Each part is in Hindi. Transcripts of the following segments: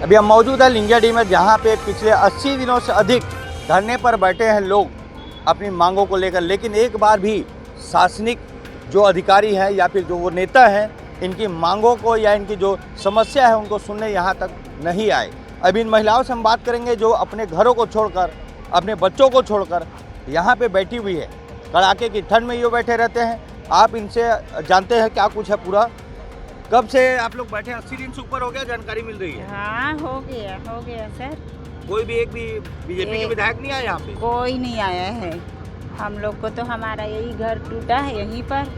अभी हम मौजूद हैं लिंगियाडी में, जहाँ पे पिछले 80 दिनों से अधिक धरने पर बैठे हैं लोग अपनी मांगों को लेकर, लेकिन एक बार भी शासनिक जो अधिकारी हैं या फिर जो वो नेता हैं इनकी मांगों को या इनकी जो समस्या है उनको सुनने यहाँ तक नहीं आए। अभी इन महिलाओं से हम बात करेंगे जो अपने घरों को छोड़कर, अपने बच्चों को छोड़कर यहाँ पे बैठी हुई है। कड़ाके की ठंड में ये बैठे रहते हैं। आप इनसे जानते हैं क्या कुछ है पूरा। कब से आप लोग बैठे? 80 दिन से ऊपर हो गया, जानकारी मिल रही है। हाँ हो गया सर। कोई भी एक भी बीजेपी के विधायक नहीं आया यहाँ पे? कोई नहीं आया है। हम लोग को तो हमारा यही घर टूटा है, यहीं पर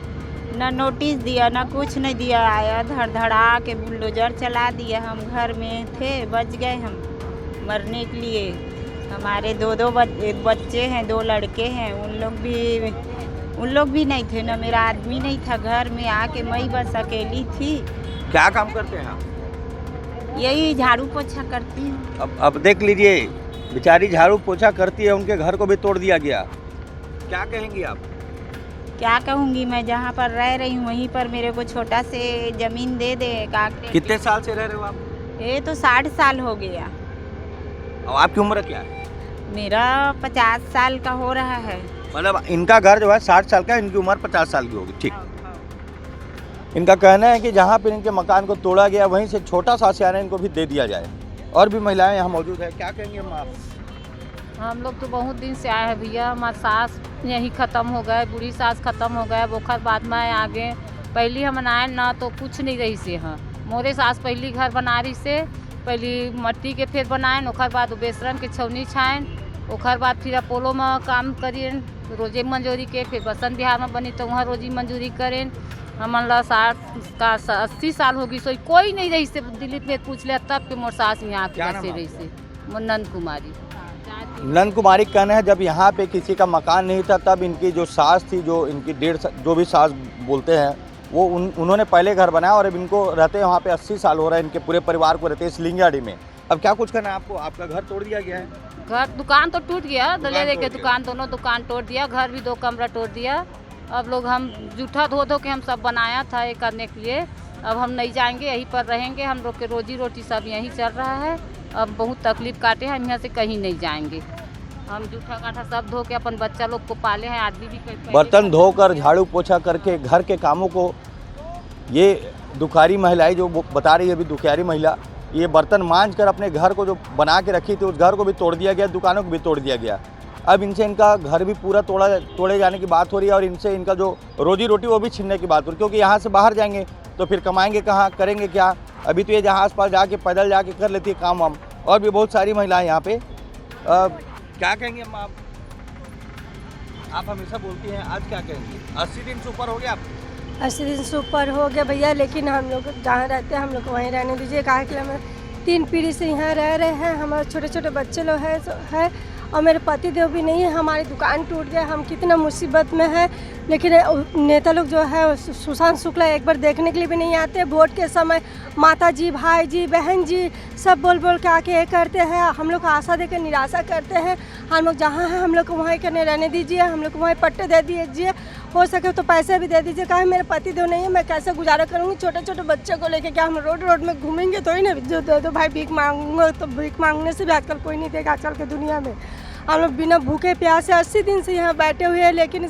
ना नोटिस दिया ना कुछ नहीं दिया। आया धड़ा के बुलडोजर चला दिया। हम घर में थे, बच गए हम मरने के लिए। हमारे दो बच्चे हैं, 2 लड़के हैं, उन लोग भी नहीं थे ना। मेरा आदमी नहीं था घर में, आके मैं बस अकेली थी। क्या काम करते हैं आप? यही झाड़ू पोछा करती हूँ। अब देख लीजिए, बेचारी झाड़ू पोछा करती है, उनके घर को भी तोड़ दिया गया। क्या कहेंगी आप? क्या कहूँगी मैं, जहाँ पर रह रही हूँ वहीं पर मेरे को छोटा से जमीन दे दे। कितने साल से रह रहे हो आप? ये तो 60 साल हो गया। और आपकी उम्र क्या है? मेरा 50 साल का हो रहा है। मतलब इनका घर जो है 60 साल का, इनकी उम्र 50 साल की होगी। ठीक। इनका कहना है कि जहाँ पर इनके मकान को तोड़ा गया वहीं से छोटा सा आशियाना इनको भी दे दिया जाए। और भी महिलाएं यहाँ मौजूद है, क्या कहेंगे हम आप? हम लोग तो बहुत दिन से आए हैं भैया। हमारे सास यही ख़त्म हो गए, बूढ़ी सास ख़त्म हो गए। बोखर बाद में आगे पहली हम आए ना तो कुछ नहीं रही से। हाँ मोरे सास पहली घर बना रही से, पहली मट्टी के फिर बनाए, ओखर बाद बेसरन के छौनी छाएन, ओखर बाद फिर अपोलो में काम करिए रोजे मंजूरी के, फिर बसंत बिहार में बनी तो वहाँ रोजी मंजूरी करें। हमन ला 80 साल होगी, सो कोई नहीं रही से। दिलीप में पूछ लिया तब के मोर सास यहाँ कैसे रही से। नंद कुमारी। नंद कुमारी कहना है जब यहाँ पे किसी का मकान नहीं था तब इनकी जो सास थी, जो इनकी जो भी सास बोलते हैं वो उन्होंने पहले घर बनाया और अब इनको रहते हैं वहाँ पे 80 साल हो रहा है। इनके पूरे परिवार को रहते हैं इस लिंगियाडी में। अब क्या कुछ करना है आपको? आपका घर तोड़ दिया गया है। घर दुकान तो टूट गया, दले के दुकान दोनों दुकान तोड़ दिया, घर भी 2 कमरा तोड़ दिया। अब लोग हम जूठा धो के हम सब बनाया था ये करने के लिए। अब हम नहीं जाएंगे, यहीं पर रहेंगे। हम लोग के रोजी रोटी सब यहीं चल रहा है। अब बहुत तकलीफ काटे हैं, हम यहाँ से कहीं नहीं जाएंगे। हम जूठा काठा सब धो के अपन बच्चा लोग को पाले हैं। आदमी भी बर्तन धोकर, झाड़ू पोछा करके घर के कामों को, ये दुखियारी महिलाएं जो बता रही है, अभी दुखियारी महिला, ये बर्तन मांझ कर अपने घर को जो बना के रखी थी उस घर को भी तोड़ दिया गया, दुकानों को भी तोड़ दिया गया। अब इनसे इनका घर भी पूरा तोड़े जाने की बात हो रही है और इनसे इनका जो रोजी रोटी वो भी छीनने की बात हो रही है, क्योंकि यहाँ से बाहर जाएंगे तो फिर कमाएंगे कहाँ, करेंगे क्या? अभी तो ये जहाँ आस-पास जाके पैदल जाके कर लेती है काम वाम। और भी बहुत सारी महिलाएं यहाँ पे। क्या कहेंगे हम आप हमेशा बोलती हैं, आज क्या कहेंगे? 80 दिन से ऊपर हो गया आप? 80 दिन से ऊपर हो गया भैया, लेकिन हम लोग जहाँ रहते हैं हम लोग को वहीं रहने दीजिए। कहा कि हम 3 पीढ़ी से यहाँ रह रहे हैं। हमारे छोटे छोटे बच्चे लोग हैं और मेरे पति देव भी नहीं है। हमारी दुकान टूट गया, हम कितना मुसीबत में है। लेकिन नेता लोग जो है सुशांत शुक्ला एक बार देखने के लिए भी नहीं आते। वोट के समय माता जी, भाई जी, बहन जी सब बोल के आके ये करते हैं। हम लोग को आशा देकर निराशा करते हैं। हम लोग जहाँ हैं हम लोग को वहीं करने रहने दीजिए। हम लोग को वहीं पट्टे दे दीजिए, हो सके तो पैसे भी दे दीजिए। कहा मेरे पति देव नहीं है, मैं कैसे गुजारा करूँगी छोटे छोटे बच्चे को लेके? क्या हम रोड में घूमेंगे तो ही ना जो दे दो भाई, भीख मांगूंगा तो भीख मांगने से भी आजकल कोई नहीं देगा। आजकल के दुनिया में हम लोग बिना भूखे प्यासे 80 दिन से यहाँ बैठे हुए हैं। लेकिन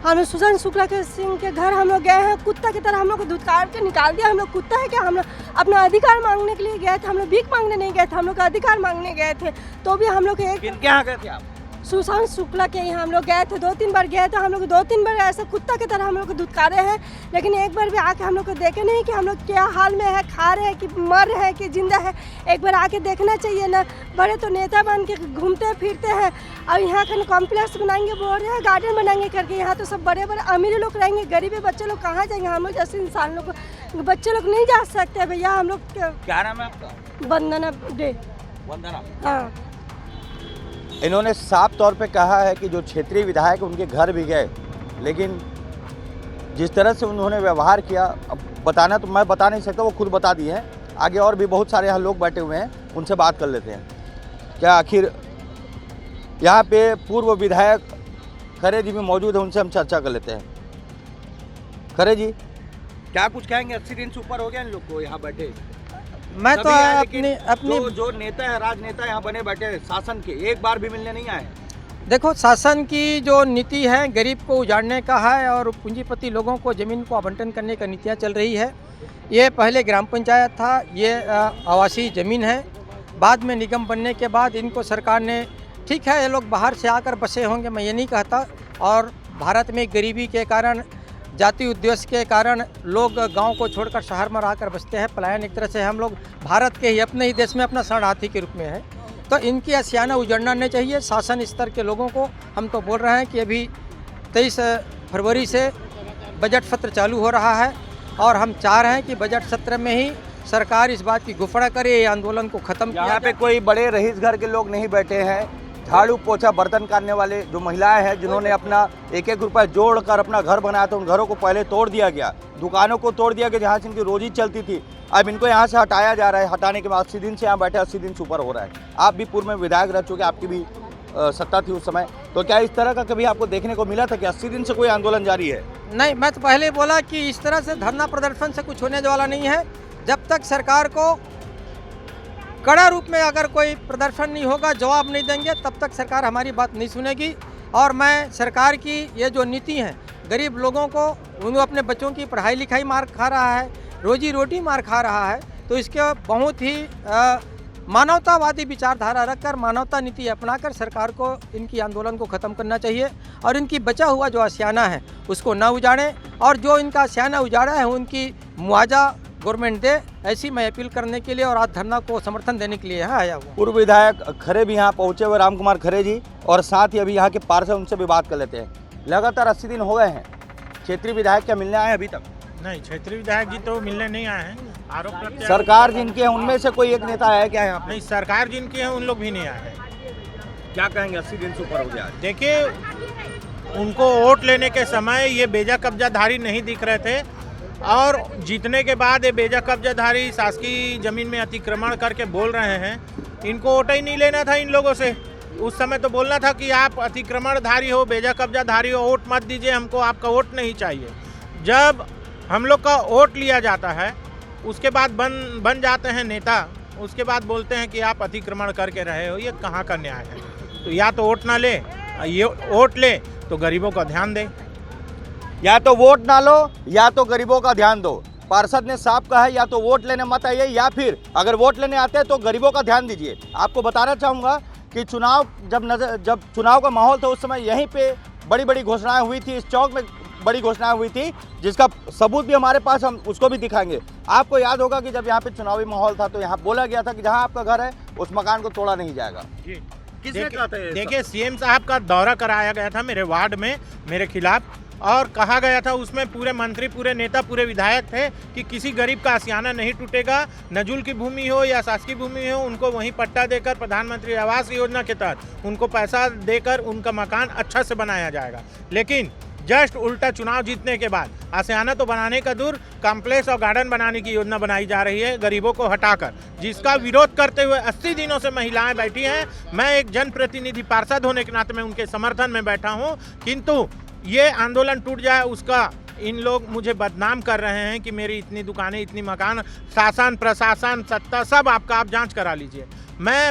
हम लोग सुशांत शुक्ला के सिंह के घर हम लोग गए हैं, कुत्ता की तरह हम लोग को धुतकार के निकाल दिया। हम लोग कुत्ता है क्या? हम लोग अपना अधिकार मांगने के लिए गए थे। हम लोग भीख मांगने नहीं गए थे, हम लोग का अधिकार मांगने गए थे। तो भी हम लोग क्या गए थे आप? सुशांत शुक्ला के यहाँ हम लोग गए थे, 2-3 बार गए थे। हम लोग 2-3 बार ऐसा कुत्ता की तरह हम लोग को धुतकारे हैं, लेकिन एक बार भी आके हम लोग को देखे नहीं कि हम लोग क्या हाल में है, खा रहे हैं कि मर रहे हैं कि जिंदा है। एक बार आके देखना चाहिए ना। बड़े तो नेता बन के घूमते फिरते हैं और यहाँ का कॉम्प्लेक्स बनाएंगे, बोल रहे हैं गार्डन बनाएंगे करके। यहाँ तो सब बड़े बड़े अमीर लोग रहेंगे, गरीबी बच्चे लोग कहाँ जाएंगे? हम लोग जैसे इंसान लोग बच्चे लोग नहीं जा सकते भैया। हम लोग क्या नाम है आपका? वंदना डे। वंदना। हाँ। इन्होंने साफ तौर पे कहा है कि जो क्षेत्रीय विधायक उनके घर भी गए, लेकिन जिस तरह से उन्होंने व्यवहार किया, अब बताना तो मैं बता नहीं सकता, वो खुद बता दिए हैं। आगे और भी बहुत सारे यहाँ लोग बैठे हुए हैं, उनसे बात कर लेते हैं। क्या आखिर यहाँ पे पूर्व विधायक खरे जी भी मौजूद है, उनसे हम चर्चा कर लेते हैं। खरे जी, क्या कुछ कहेंगे? 80 दिन से ऊपर हो गया इन लोग को यहाँ बैठे। मैं तो सभी आए, लेकिन अपनी जो नेता है, राजनेता यहाँ बने बैठे हैं शासन के, एक बार भी मिलने नहीं आए। देखो, शासन की जो नीति है गरीब को उजाड़ने का है और पूंजीपति लोगों को ज़मीन को आवंटन करने का नीतियाँ चल रही है। ये पहले ग्राम पंचायत था, ये आवासीय ज़मीन है, बाद में निगम बनने के बाद इनको सरकार ने, ठीक है ये लोग बाहर से आकर बसे होंगे, मैं ये नहीं कहता, और भारत में गरीबी के कारण, जाति उद्देश्य के कारण लोग गांव को छोड़कर शहर में आकर बसते हैं। पलायन एक तरह से हम लोग भारत के ही, अपने ही देश में अपना शरणार्थी के रूप में है। तो इनकी आशियाना उजड़ना नहीं चाहिए। शासन स्तर के लोगों को हम तो बोल रहे हैं कि अभी 23 फरवरी से बजट सत्र चालू हो रहा है और हम चाह रहे हैं कि बजट सत्र में ही सरकार इस बात की घोषणा करे, ये आंदोलन को ख़त्म किया यहाँ पे जाए। कोई बड़े रईस घर के लोग नहीं बैठे हैं, झाड़ू पोछा बर्तन काटने वाले जो महिलाएं हैं जिन्होंने अपना एक एक रुपया जोड़कर अपना घर बनाया था, उन घरों को पहले तोड़ दिया गया, दुकानों को तोड़ दिया गया जहाँ से इनकी रोजी चलती थी। अब इनको यहाँ से हटाया जा रहा है। हटाने के बाद 80 दिन से यहाँ बैठे, 80 दिन से ऊपर हो रहा है। आप भी पूर्व में विधायक रह चुके, आपकी भी सत्ता थी उस समय, तो क्या इस तरह का कभी आपको देखने को मिला था कि 80 दिन से कोई आंदोलन जारी है? नहीं, मैं तो पहले बोला कि इस तरह से धरना प्रदर्शन से कुछ होने वाला नहीं है। जब तक सरकार को कड़ा रूप में अगर कोई प्रदर्शन नहीं होगा, जवाब नहीं देंगे, तब तक सरकार हमारी बात नहीं सुनेगी। और मैं सरकार की ये जो नीति है, गरीब लोगों को, उन्हें अपने बच्चों की पढ़ाई लिखाई मार खा रहा है, रोजी रोटी मार खा रहा है, तो इसके बहुत ही मानवतावादी विचारधारा रखकर, मानवता नीति अपनाकर सरकार को इनकी आंदोलन को ख़त्म करना चाहिए और इनकी बचा हुआ जो आशियाना है उसको ना उजाड़ें, और जो इनका आशियाना उजाड़ा है उनकी मुआवजा गवर्नमेंट दे। ऐसी मैं अपील करने के लिए और आज धरना को समर्थन देने के लिए यहाँ आया हुआ। पूर्व विधायक खरे भी यहाँ पहुँचे हुए, राम कुमार खरे जी, और साथ ही अभी यहाँ के पार्षद, उनसे भी बात कर लेते हैं। लगातार 80 दिन हो गए हैं, क्षेत्रीय विधायक क्या मिलने आए अभी तक? नहीं, क्षेत्रीय विधायक जी तो मिलने नहीं आए हैं। आरोप प्रत्यारोप सरकार जिनके हैं उनमें से कोई एक नेता आया क्या यहाँ पे? नहीं, सरकार जिनकी है उन लोग भी नहीं आए हैं। क्या कहेंगे, 80 दिन से ऊपर हो गया? देखिए, उनको वोट लेने के समय ये बेजा कब्जाधारी नहीं दिख रहे थे, और जीतने के बाद ये बेजा कब्जाधारी शासकीय जमीन में अतिक्रमण करके बोल रहे हैं। इनको वोट ही नहीं लेना था इन लोगों से। उस समय तो बोलना था कि आप अतिक्रमणधारी हो, बेजा कब्जाधारी हो, वोट मत दीजिए हमको, आपका वोट नहीं चाहिए। जब हम लोग का वोट लिया जाता है, उसके बाद बन जाते हैं नेता, उसके बाद बोलते हैं कि आप अतिक्रमण करके रहे हो। ये कहाँ का न्याय है? तो या तो वोट ना ले, ये वोट ले तो गरीबों का ध्यान दे। या तो वोट ना लो या तो गरीबों का ध्यान दो। पार्षद ने साफ कहा है, या तो वोट लेने मत आइए, या फिर अगर वोट लेने आते हैं तो गरीबों का ध्यान दीजिए। आपको बताना चाहूँगा कि जब चुनाव का माहौल था उस समय यहीं पे बड़ी बड़ी घोषणाएं हुई थी, इस चौक में बड़ी घोषणाएं हुई थी, जिसका सबूत भी हमारे पास, हम उसको भी दिखाएंगे। आपको याद होगा कि जब यहाँ पे चुनावी माहौल था तो यहाँ बोला गया था कि जहाँ आपका घर है उस मकान को तोड़ा नहीं जाएगा। किसने कहा था ये? देखिए, सीएम साहब का दौरा कराया गया था मेरे वार्ड में मेरे खिलाफ, और कहा गया था उसमें पूरे मंत्री, पूरे नेता, पूरे विधायक थे कि किसी गरीब का आशियाना नहीं टूटेगा। नजुल की भूमि हो या शासकीय भूमि हो, उनको वहीं पट्टा देकर प्रधानमंत्री आवास योजना के तहत उनको पैसा देकर उनका मकान अच्छा से बनाया जाएगा। लेकिन जस्ट उल्टा, चुनाव जीतने के बाद आशियाना तो बनाने का दूर, कॉम्प्लेक्स और गार्डन बनाने की योजना बनाई जा रही है गरीबों को हटाकर, जिसका विरोध करते हुए 80 दिनों से महिलाएं बैठी हैं। मैं एक जनप्रतिनिधि पार्षद होने के नाते मैं उनके समर्थन में बैठा हूं, किंतु ये आंदोलन टूट जाए उसका इन लोग मुझे बदनाम कर रहे हैं कि मेरी इतनी दुकानें, इतनी मकान, शासन, प्रशासन, सत्ता, सब आपका आप जांच करा लीजिए। मैं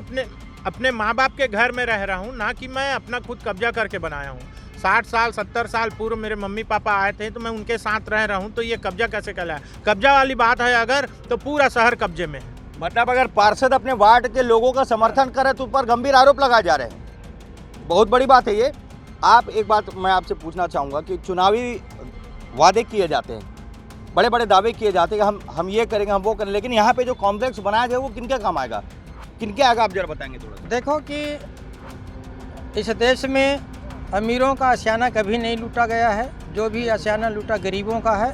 अपने माँ बाप के घर में रह रहा हूँ, ना कि मैं अपना खुद कब्जा करके बनाया हूँ। 60 साल 70 साल पूर्व मेरे मम्मी पापा आए थे तो मैं उनके साथ रह रहा हूँ, तो ये कब्जा कैसे कहलाया? कब्जा वाली बात है अगर, तो पूरा शहर कब्जे में है। मतलब अगर पार्षद अपने वार्ड के लोगों का समर्थन करे तो उस पर गंभीर आरोप लगाए जा रहे हैं। बहुत बड़ी बात है ये। आप, एक बात मैं आपसे पूछना चाहूँगा कि चुनावी वादे किए जाते हैं, बड़े बड़े दावे किए जाते हैं कि हम ये करेंगे, हम वो करेंगे, लेकिन यहाँ पे जो कॉम्प्लेक्स बनाया जाए वो किनके काम आएगा, किनके आएगा, आप जरा बताएंगे थोड़ा? देखो कि इस देश में अमीरों का आशियाना कभी नहीं लूटा गया है, जो भी आशियाना लूटा गरीबों का है।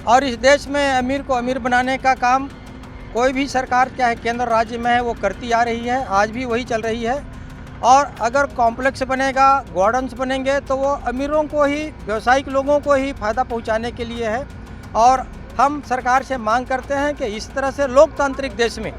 और इस देश में अमीर को अमीर बनाने का काम कोई भी सरकार, चाहे केंद्र राज्य में है, वो करती आ रही है, आज भी वही चल रही है। और अगर कॉम्प्लेक्स बनेगा, गार्डन्स बनेंगे, तो वो अमीरों को ही, व्यवसायिक लोगों को ही फ़ायदा पहुंचाने के लिए है। और हम सरकार से मांग करते हैं कि इस तरह से लोकतांत्रिक देश में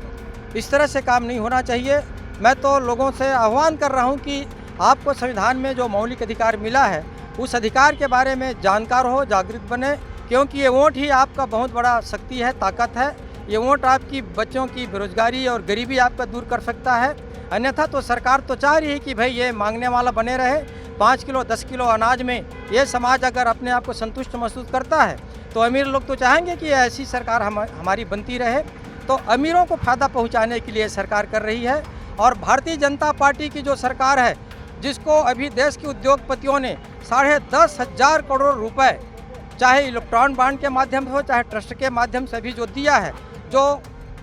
इस तरह से काम नहीं होना चाहिए। मैं तो लोगों से आह्वान कर रहा हूं कि आपको संविधान में जो मौलिक अधिकार मिला है उस अधिकार के बारे में जानकार हो, जागृत बने, क्योंकि ये वोट ही आपका बहुत बड़ा शक्ति है, ताकत है। ये वोट आपकी बच्चों की बेरोजगारी और गरीबी आपका दूर कर सकता है। अन्यथा तो सरकार तो चाह रही है कि भाई ये मांगने वाला बने रहे। 5 किलो 10 किलो अनाज में ये समाज अगर अपने आप को संतुष्ट महसूस करता है तो अमीर लोग तो चाहेंगे कि ऐसी सरकार हमारी बनती रहे। तो अमीरों को फ़ायदा पहुंचाने के लिए सरकार कर रही है। और भारतीय जनता पार्टी की जो सरकार है, जिसको अभी देश के उद्योगपतियों ने 10,500 करोड़ रुपए चाहे इलेक्ट्रॉन बॉन्ड के माध्यम से हो चाहे ट्रस्ट के माध्यम से भी जो दिया है, जो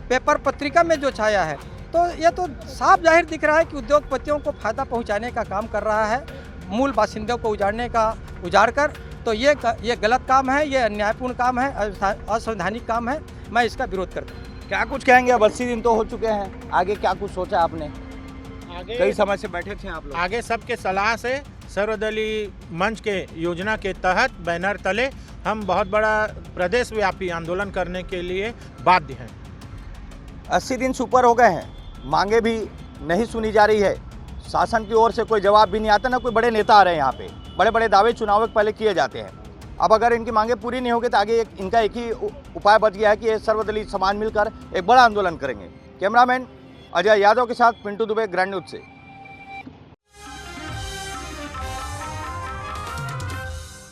पेपर पत्रिका में जो छाया है, तो ये तो साफ जाहिर दिख रहा है कि उद्योगपतियों को फ़ायदा पहुंचाने का काम कर रहा है, मूल बासिंदों को उजाड़ कर। तो ये गलत काम है, ये अन्यायपूर्ण काम है, असंवैधानिक काम है। मैं इसका विरोध करता हूँ। क्या कुछ कहेंगे? अब 80 दिन तो हो चुके हैं, आगे क्या कुछ सोचा आपने? आगे कई समय से बैठे थे आप लोग। आगे सबके सलाह से सर्वदलीय मंच के योजना के तहत बैनर तले हम बहुत बड़ा प्रदेश व्यापी आंदोलन करने के लिए बाध्य हैं। 80 दिन से ऊपर हो गए हैं, मांगे भी नहीं सुनी जा रही है, शासन की ओर से कोई जवाब भी नहीं आता, ना कोई बड़े नेता आ रहे हैं यहाँ पे। बड़े बड़े दावे चुनाव के पहले किए जाते हैं। अब अगर इनकी मांगे पूरी नहीं होगी तो आगे इनका एक ही उपाय बच गया है कि ये सर्वदलीय समाज मिलकर एक बड़ा आंदोलन करेंगे। कैमरामैन अजय यादव के साथ पिंटू दुबे, ग्रैंड न्यूज से।